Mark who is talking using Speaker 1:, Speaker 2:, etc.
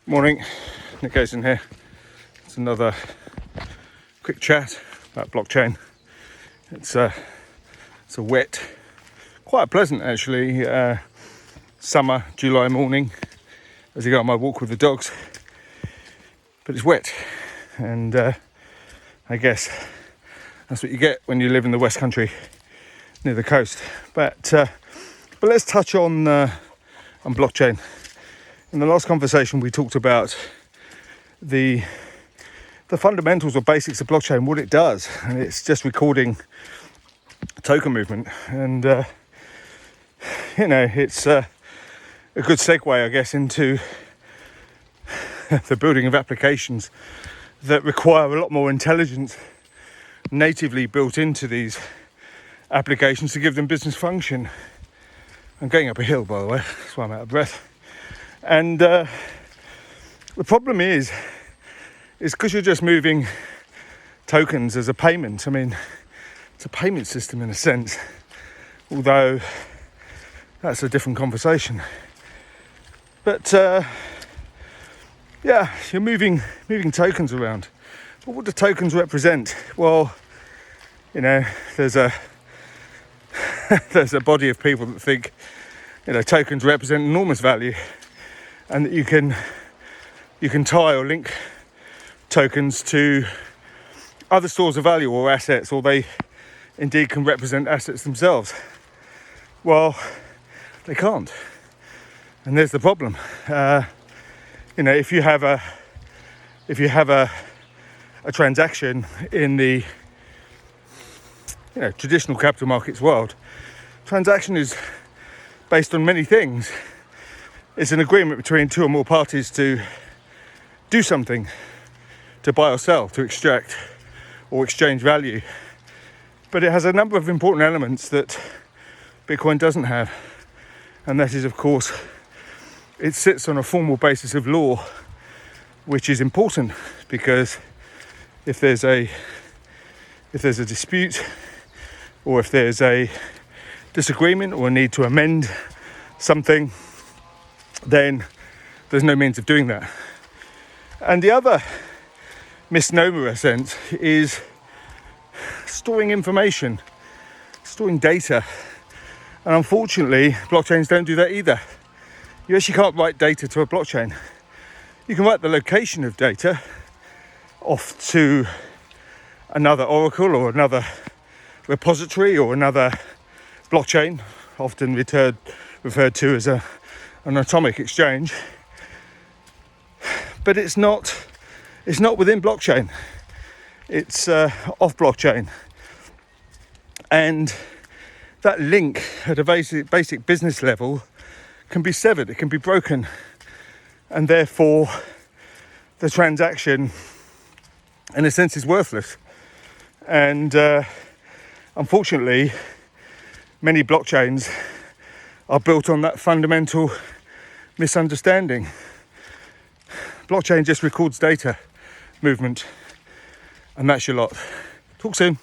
Speaker 1: Morning, Nick in here. It's another quick chat about blockchain. It's a wet, quite pleasant actually, summer July morning as I go on my walk with the dogs. But it's wet, and I guess that's what you get when you live in the West Country near the coast. But let's touch on blockchain. In the last conversation, we talked about the fundamentals or basics of blockchain, what it does, and it's just recording token movement. And it's a good segue, I guess, into the building of applications that require a lot more intelligence natively built into these applications to give them business function. I'm going up a hill, by the way, that's why I'm out of breath. And the problem is because you're just moving tokens as a payment. I mean, it's a payment system in a sense, although that's a different conversation. But you're moving tokens around. But what do tokens represent? Well, there's a body of people that think, tokens represent enormous value, and that you can tie or link tokens to other stores of value or assets, or they indeed can represent assets themselves. Well, they can't, and there's the problem. If you have a transaction in the traditional capital markets world, transaction is based on many things. It's an agreement between two or more parties to do something, to buy or sell, to extract or exchange value. But it has a number of important elements that Bitcoin doesn't have. And that is, of course, it sits on a formal basis of law, which is important because if there's a dispute, or if there's a disagreement or a need to amend something, then there's no means of doing that. And the other misnomer, in a sense, is storing information, storing data. And unfortunately, blockchains don't do that either. You actually can't write data to a blockchain. You can write the location of data off to another oracle or another repository or another blockchain, often referred to as an atomic exchange. But it's not within blockchain. It's off blockchain. And that link at a basic business level can be severed, it can be broken. And therefore, the transaction, in a sense, is worthless. And unfortunately, many blockchains are built on that fundamental misunderstanding. Blockchain just records data movement, and that's your lot. Talk soon.